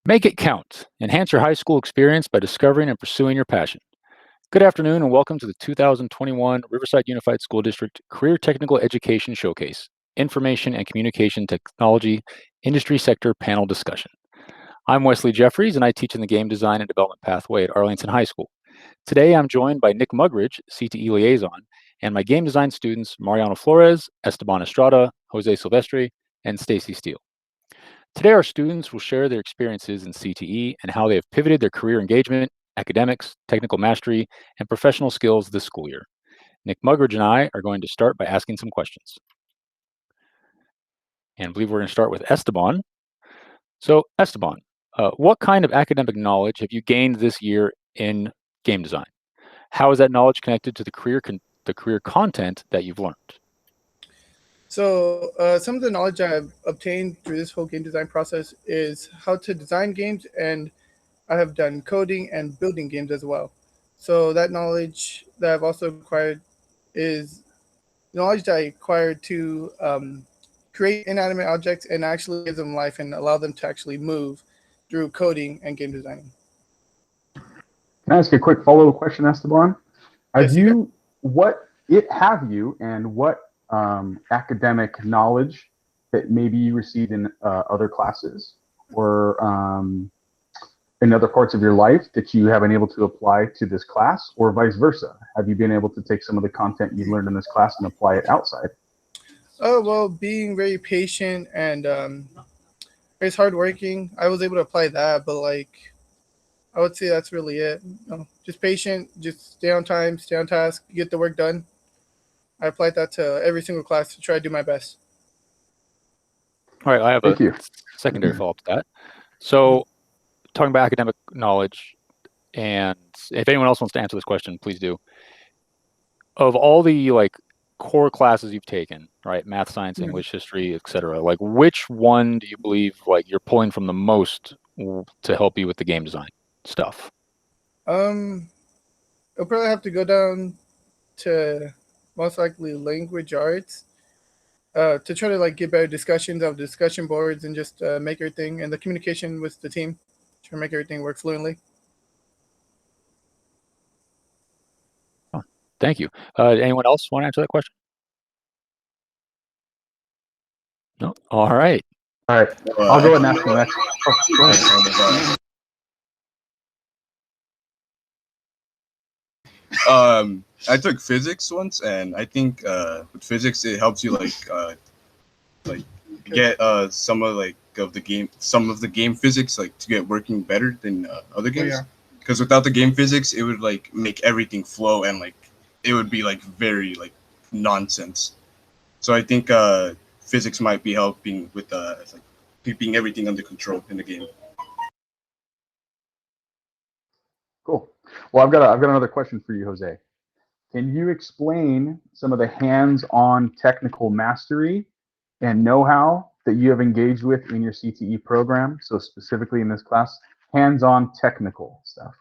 Make it count. Enhance your high school experience by discovering and pursuing your passion. Good afternoon and welcome to the 2021 Riverside Unified School District Career Technical Education Showcase, Information and Communication Technology Industry Sector Panel Discussion. I'm Wesley Jeffries and I teach in the Game Design and Development pathway at Arlington High School. Today I'm joined by Nick Mugridge, CTE Liaison, and my game design students Mariano Flores, Esteban Estrada, Jose Silvestre, and Stacy Steele. Today, our students will share their experiences in CTE and how they have pivoted their career engagement, academics, technical mastery, and professional skills this school year. Nick Mugridge and I are going to start by asking some questions. And I believe we're going to start with Esteban. So, Esteban, what kind of academic knowledge have you gained this year in game design? How is that knowledge connected to the career content that you've learned? So some of the knowledge I've obtained through this whole game design process is how to design games, and I have done coding and building games as well. So that knowledge that I've also acquired is knowledge that I acquired to create inanimate objects and actually give them life and allow them to actually move through coding and game designing. Can I ask a quick follow-up question, Esteban? Yes, Have you and what academic knowledge that maybe you received in other classes or in other parts of your life that you have been able to apply to this class, or vice versa? Have you been able to take some of the content you learned in this class and apply it outside? Oh, well, being very patient and very hardworking, I was able to apply that, but I would say that's really it. Just patient, just stay on time, stay on task, get the work done. I applied that to every single class to try to do my best. All right, I have a secondary follow-up to that. So, talking about academic knowledge, and if anyone else wants to answer this question, please do. Of all the core classes you've taken, right, math, science, English, history, etc., which one do you believe you're pulling from the most to help you with the game design stuff? I'll probably have to go down to most likely language arts to try to get better discussions of discussion boards and just make everything, and the communication with the team, try to make everything work fluently. Oh, thank you. Anyone else want to answer that question? No. All right. I'll go ahead and ask the next. Oh, go ahead. I took physics once, and I think with physics it helps you get some of the game physics to get working better than other games. Because without the game physics, it would make everything flow, and it would be very nonsense. So I think physics might be helping with keeping everything under control in the game. Cool. Well, I've got another question for you, Jose. Can you explain some of the hands-on technical mastery and know-how that you have engaged with in your CTE program? So specifically in this class, hands-on technical stuff.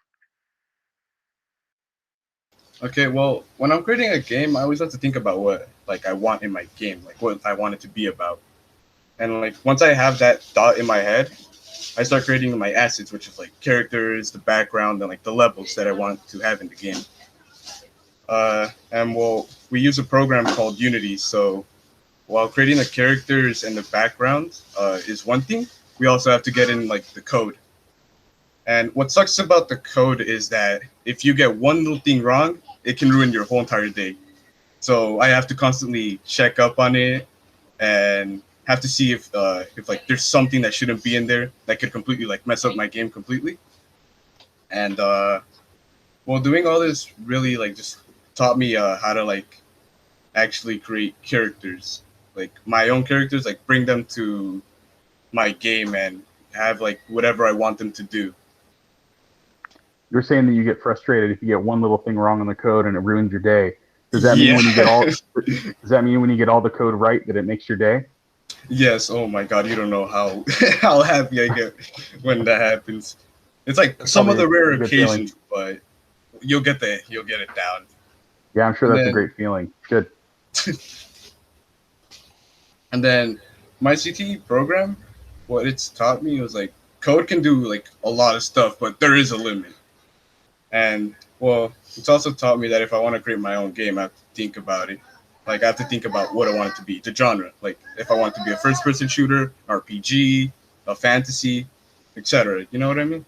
Okay, well, when I'm creating a game, I always have to think about what I want in my game, what I want it to be about. And once I have that thought in my head, I start creating my assets, which is characters, the background, and the levels that I want to have in the game. We use a program called Unity. So while creating the characters and the background is one thing, we also have to get in the code. And what sucks about the code is that if you get one little thing wrong, it can ruin your whole entire day. So I have to constantly check up on it and have to see if there's something that shouldn't be in there that could completely mess up my game completely. And doing all this really just taught me how to actually create characters, my own characters, bring them to my game and have whatever I want them to do. You're saying that you get frustrated if you get one little thing wrong in the code and it ruins your day. Does that mean when you get all the code right that it makes your day? Yes. Oh my God, you don't know how happy I get when that happens. It's some of the rare occasions, but you'll get it down. Yeah, I'm sure that's a great feeling. Good. And then my CTE program, what it's taught me was code can do like a lot of stuff, but there is a limit. And well, it's also taught me that if I want to create my own game, I have to think about it. Like I have to think about what I want it to be, the genre. Like if I want it to be a first-person shooter, RPG, a fantasy, etc. You know what I mean?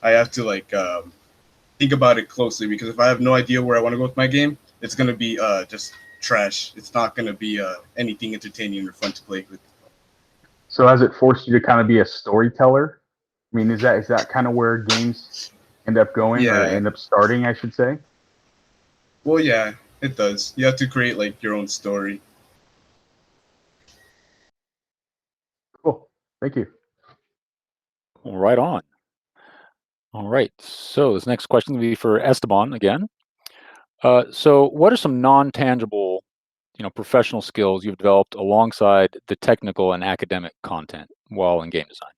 I have to like think about it closely because if I have no idea where I want to go with my game, it's gonna be just trash. It's not gonna be anything entertaining or fun to play with. So has it forced you to kind of be a storyteller? I mean, is that kind of where games end up going or Yeah. end up starting, I should say? Well, yeah, it does. You have to create like your own story. Cool. Thank you. Right on. All right. So this next question will be for Esteban again. So what are some non-tangible, professional skills you've developed alongside the technical and academic content while in game design?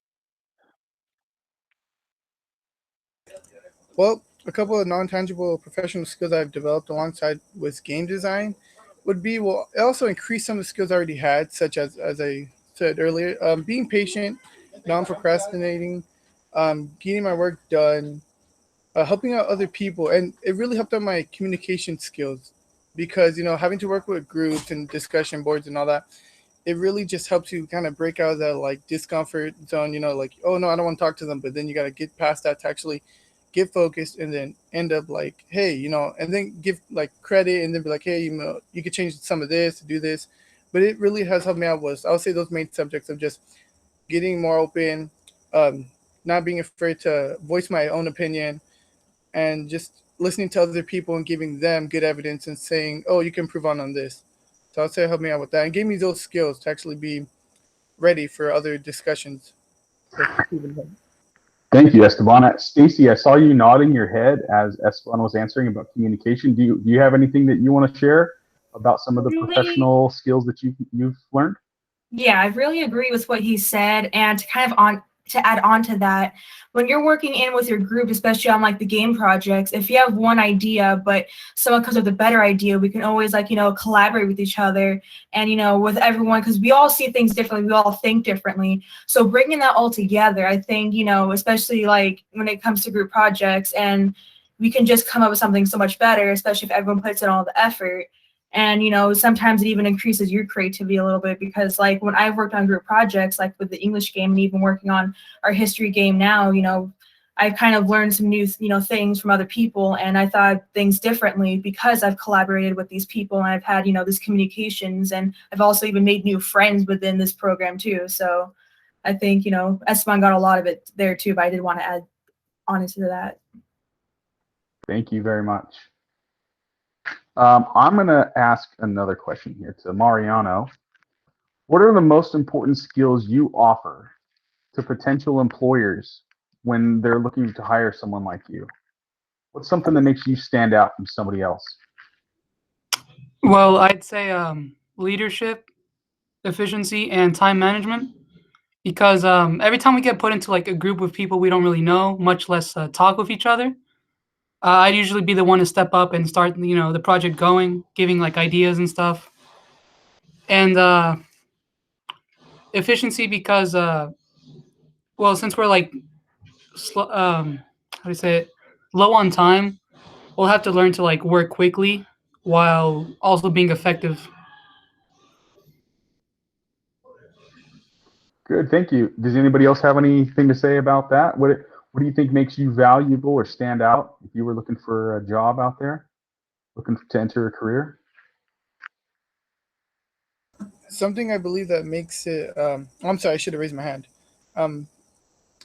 Well, a couple of non-tangible professional skills I've developed alongside with game design would be, well, it also increase some of the skills I already had, such as I said earlier, being patient, non-procrastinating, getting my work done, helping out other people, and it really helped out my communication skills because having to work with groups and discussion boards and all that, it really just helps you kind of break out of that like discomfort zone. Like, oh no, I don't want to talk to them, but then you got to get past that to actually get focused and then end up like, hey, and then give like credit and then be like, hey, you could change some of this to do this. But it really has helped me out was, I would say, those main subjects of just getting more open, um, not being afraid to voice my own opinion, and just listening to other people and giving them good evidence and saying, oh, you can improve on this. So I'd say help me out with that and gave me those skills to actually be ready for other discussions. Thank you, Esteban. Stacy, I saw you nodding your head as Esteban was answering about communication. Do you have anything that you want to share about some of the Really, professional skills that you've learned? yeah, I really agree with what he said. And to kind of to add on to that, when you're working in with your group, especially on like the game projects, if you have one idea, but someone comes with a better idea, we can always like, collaborate with each other and, with everyone, because we all see things differently. We all think differently. So bringing that all together, I think, especially like when it comes to group projects, and we can just come up with something so much better, especially if everyone puts in all the effort. And sometimes it even increases your creativity a little bit, because like when I've worked on group projects like with the English game and even working on our history game now, I've kind of learned some new things from other people, and I thought things differently because I've collaborated with these people and I've had this communications, and I've also even made new friends within this program too. So I think Esteban got a lot of it there too, but I did want to add on to that. Thank you very much. I'm going to ask another question here to Mariano. What are the most important skills you offer to potential employers when they're looking to hire someone like you? What's something that makes you stand out from somebody else? Well, I'd say leadership, efficiency, and time management. Because every time we get put into like a group with people we don't really know, much less talk with each other, I'd usually be the one to step up and start, the project going, giving like ideas and stuff. And efficiency because, well, since we're like, how do you say it, low on time, we'll have to learn to like work quickly while also being effective. Good, thank you. Does anybody else have anything to say about that? What do you think makes you valuable or stand out if you were looking for a job out there, looking to enter a career? Something I believe that makes it, I'm sorry, I should have raised my hand. Um,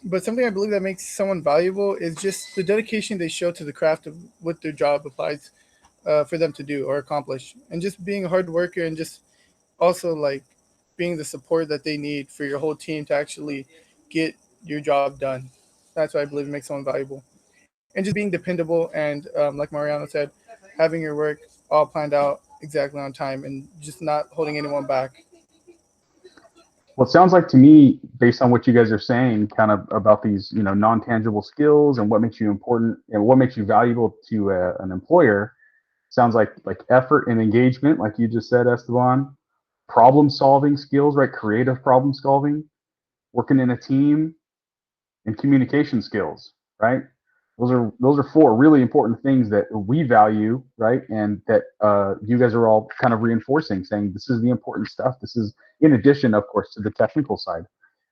but something I believe that makes someone valuable is just the dedication they show to the craft of what their job applies for them to do or accomplish. And just being a hard worker and just also like being the support that they need for your whole team to actually get your job done. That's what I believe makes someone valuable. And just being dependable and, like Mariano said, having your work all planned out exactly on time and just not holding anyone back. Well, it sounds like to me, based on what you guys are saying, kind of about these, non-tangible skills and what makes you important and what makes you valuable to an employer. Sounds like effort and engagement, like you just said, Esteban. Problem solving skills, right? Creative problem solving, working in a team, and communication skills, right? Those are four really important things that we value, right? And that you guys are all kind of reinforcing, saying this is the important stuff. This is in addition, of course, to the technical side, and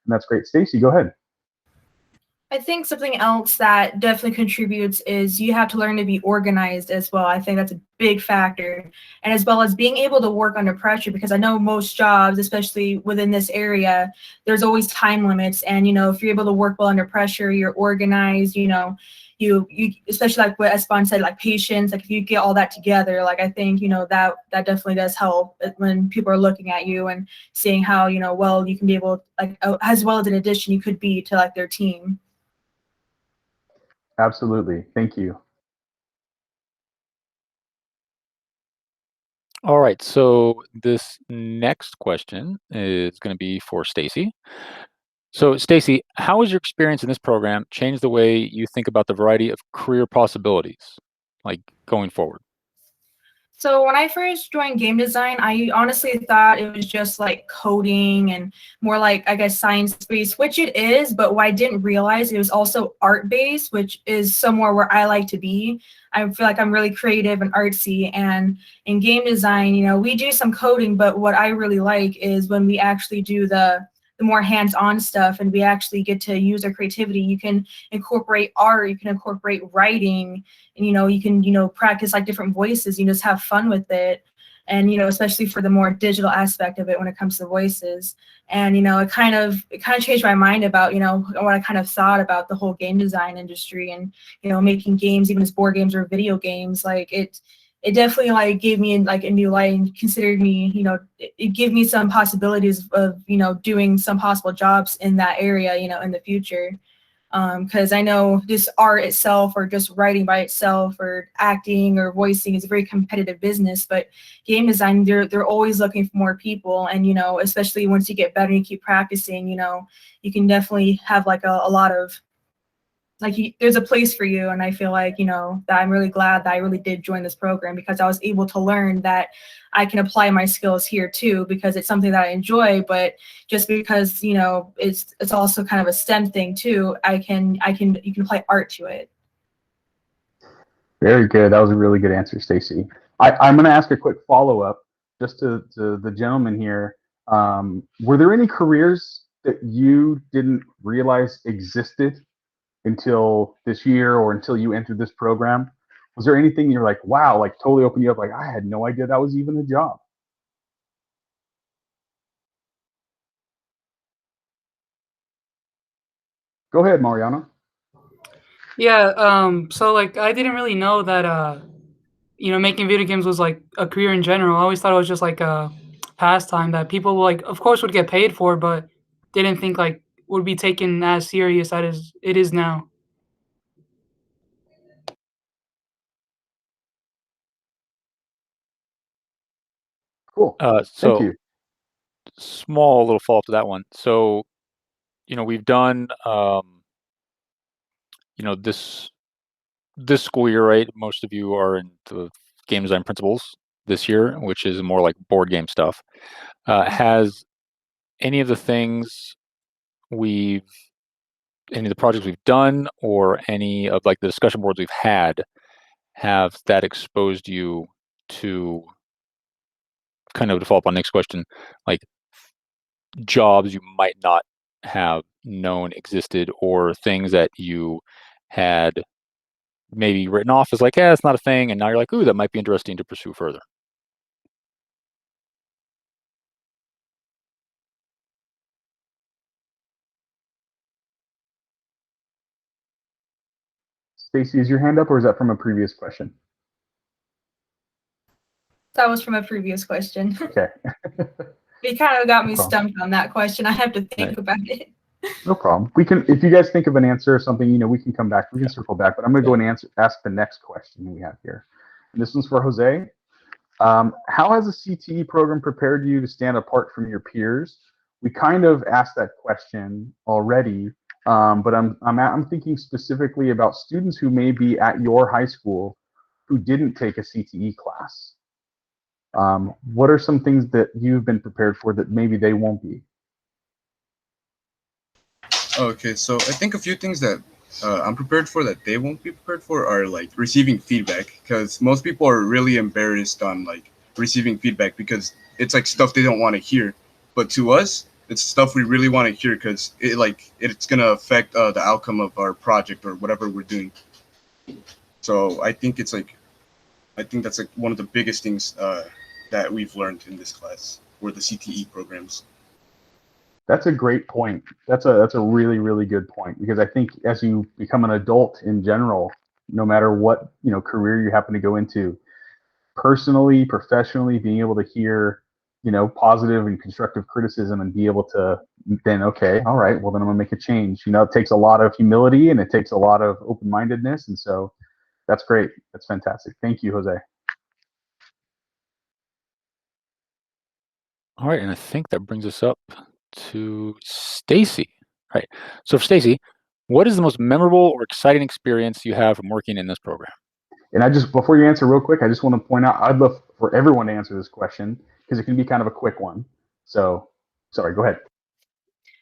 that's great. Stacy, go ahead. I think something else that definitely contributes is you have to learn to be organized as well. I think that's a big factor. And as well as being able to work under pressure, because I know most jobs, especially within this area, there's always time limits. And, if you're able to work well under pressure, you're organized, you especially like what Espan said, like patience, like if you get all that together, like I think, that definitely does help when people are looking at you and seeing how, well, you can be able, like, as well as an addition you could be to like their team. Absolutely. Thank you. All right, so this next question is going to be for Stacy. So, Stacy, how has your experience in this program changed the way you think about the variety of career possibilities, like going forward? So when I first joined game design, I honestly thought it was just like coding and more like, I guess, science-based, which it is, but what I didn't realize it was also art-based, which is somewhere where I like to be. I feel like I'm really creative and artsy, and in game design, we do some coding, but what I really like is when we actually do the more hands-on stuff and we actually get to use our creativity. You can incorporate art, you can incorporate writing, and you can practice like different voices. You just have fun with it, and especially for the more digital aspect of it when it comes to voices. And it kind of changed my mind about what I kind of thought about the whole game design industry, and making games, even as board games or video games. Like it definitely like gave me like a new light and considered me, it gave me some possibilities of doing some possible jobs in that area in the future. Because I know just art itself or just writing by itself or acting or voicing is a very competitive business, but game design, they're always looking for more people. And especially once you get better and you keep practicing, you can definitely have like a lot of like there's a place for you. And I feel like that I'm really glad that I really did join this program, because I was able to learn that I can apply my skills here too, because it's something that I enjoy. But just because it's also kind of a STEM thing too, you can apply art to it. Very good. That was a really good answer, Stacy. I'm going to ask a quick follow-up just to the gentleman here. Were there any careers that you didn't realize existed until this year or until you entered this program? Was there anything you're like, wow, like totally opened you up, like I had no idea that was even a job? Go ahead, Mariano. Yeah, so like I didn't really know that making video games was like a career in general. I always thought it was just like a pastime that people like of course would get paid for, but didn't think like would be taken as serious as it is now. Cool. Thank So, you. small little follow-up to that one. So, we've done, this school year, right? Most of you are in the game design principles this year, which is more like board game stuff. Has any of the things any of the projects we've done or any of like the discussion boards we've had, have that exposed you to, kind of to follow up on next question, like jobs you might not have known existed, or things that you had maybe written off as like, yeah, it's not a thing, and now you're like, ooh, that might be interesting to pursue further? Stacy, is your hand up or is that from a previous question? That was from a previous question. Okay. You kind of got me No problem. stumped on that question. I have to think Right. about it. No problem. We can, if you guys think of an answer or something, we can come back. We can circle back. But I'm going to go and ask the next question we have here. And this one's for Jose. How has the CTE program prepared you to stand apart from your peers? We kind of asked that question already, but I'm thinking specifically about students who may be at your high school who didn't take a CTE class. What are some things that you've been prepared for that maybe they won't be? Okay, so I think a few things that I'm prepared for that they won't be prepared for are like receiving feedback, because most people are really embarrassed on like receiving feedback because it's like stuff they don't want to hear. But to us, it's stuff we really want to hear because it's gonna affect the outcome of our project or whatever we're doing. So I think that's like one of the biggest things that we've learned in this class, or the CTE programs. That's a great point. That's a really really good point, because I think as you become an adult in general, no matter what career you happen to go into, personally, professionally, being able to hear positive and constructive criticism and be able to then, okay, all right, well then I'm gonna make a change. It takes a lot of humility and it takes a lot of open-mindedness, and so that's great. That's fantastic. Thank you, Jose. All right, and I think that brings us up to Stacy. All right. So for Stacy, what is the most memorable or exciting experience you have from working in this program? And before you answer real quick, I just want to point out, I'd love for everyone to answer this question because it can be kind of a quick one. So, sorry, go ahead.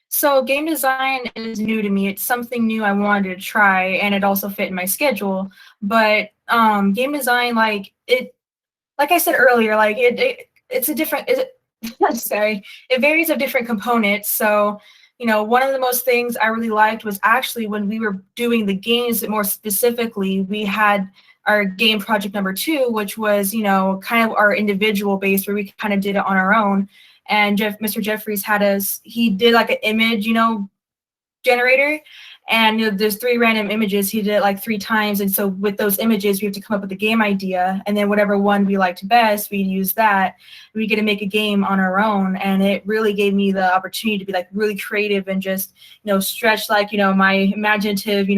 So game design is new to me. It's something new I wanted to try, and it also fit in my schedule. But game design, like I said earlier, like it's a different. Sorry, it varies of different components. So one of the most things I really liked was actually when we were doing the games more specifically, we had our game project number 2, which was kind of our individual base where we kind of did it on our own. And Mr. Jeffries he did like an image, generator, and there's 3 random images. He did it like 3 times, and so with those images, we have to come up with a game idea, and then whatever one we liked best, we use that. We get to make a game on our own, and it really gave me the opportunity to be like really creative and just stretch like my imaginative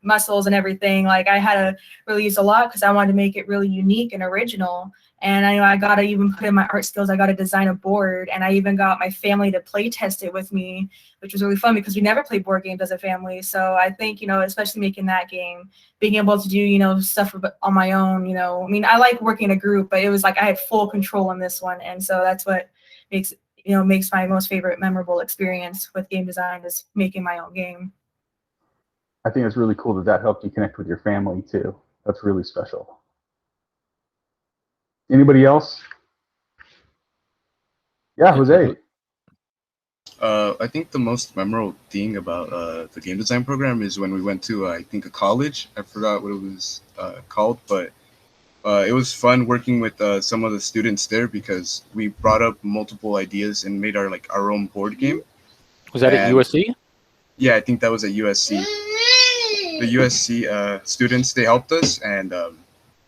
muscles and everything. Like I had to really use a lot because I wanted to make it really unique and original. And I got to even put in my art skills. I got to design a board, and I even got my family to play test it with me, which was really fun because we never played board games as a family. So I think, especially making that game, being able to do, stuff on my own, I mean, I like working in a group, but it was like I had full control in this one. And so that's what makes my most favorite memorable experience with game design is making my own game. I think it's really cool that helped you connect with your family too. That's really special. Anybody else? Yeah, Jose. I think the most memorable thing about the game design program is when we went to, I think, a college. I forgot what it was called, but it was fun working with some of the students there because we brought up multiple ideas and made our own board game. Was that at USC? Yeah, I think that was at USC. The USC students, they helped us, and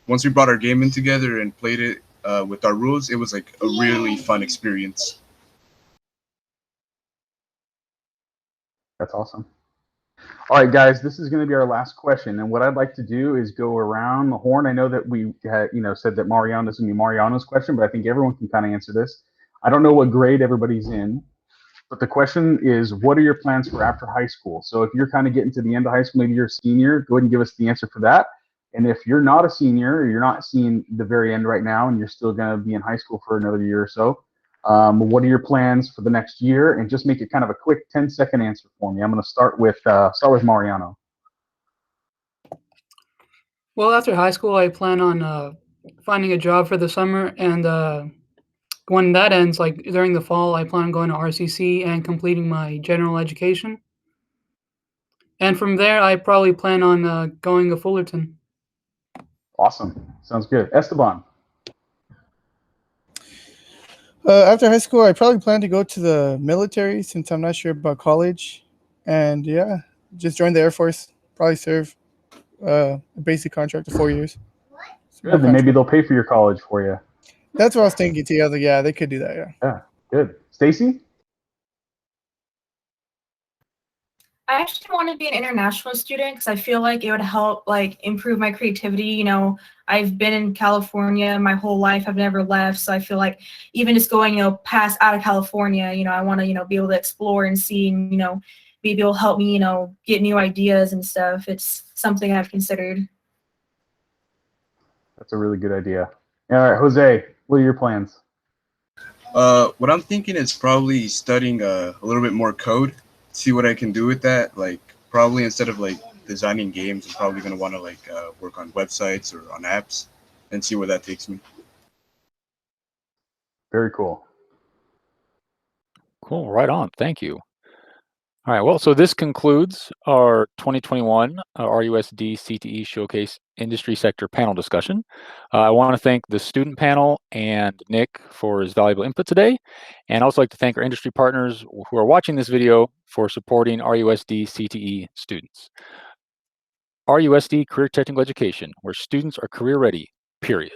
once we brought our game in together and played it with our rules, it was like a really fun experience. That's awesome. All right, guys, this is going to be our last question. And what I'd like to do is go around the horn. I know that we had, said that Mariano's going to be Mariano's question, but I think everyone can kind of answer this. I don't know what grade everybody's in, but the question is, what are your plans for after high school? So if you're kind of getting to the end of high school, maybe you're a senior, go ahead and give us the answer for that. And if you're not a senior, or you're not seeing the very end right now, and you're still going to be in high school for another year or so, what are your plans for the next year? And just make it kind of a quick 10-second answer for me. I'm going to start with Mariano. Well, after high school, I plan on finding a job for the summer, and when that ends, like during the fall, I plan on going to RCC and completing my general education. And from there, I probably plan on going to Fullerton. Awesome. Sounds good. Esteban. After high school, I probably plan to go to the military since I'm not sure about college. And yeah, just join the Air Force. Probably serve a basic contract of 4 years. Good. Then maybe they'll pay for your college for you. That's what I was thinking too. I was like, yeah, they could do that. Yeah. Yeah. Good. Stacy? I actually want to be an international student because I feel like it would help like improve my creativity. I've been in California my whole life. I've never left. So I feel like even just going, past out of California, I want to, be able to explore and see, and, maybe it'll help me, get new ideas and stuff. It's something I've considered. That's a really good idea. All right, Jose, what are your plans? What I'm thinking is probably studying a little bit more code, see what I can do with that. Like probably instead of like designing games, I'm probably gonna want to like work on websites or on apps and see where that takes me. Very cool. Cool, right on. Thank you. All right, well, so this concludes our 2021 RUSD CTE Showcase Industry Sector panel discussion. I want to thank the student panel and Nick for his valuable input today, and also like to thank our industry partners who are watching this video for supporting RUSD CTE students. RUSD Career Technical Education, where students are career ready, period.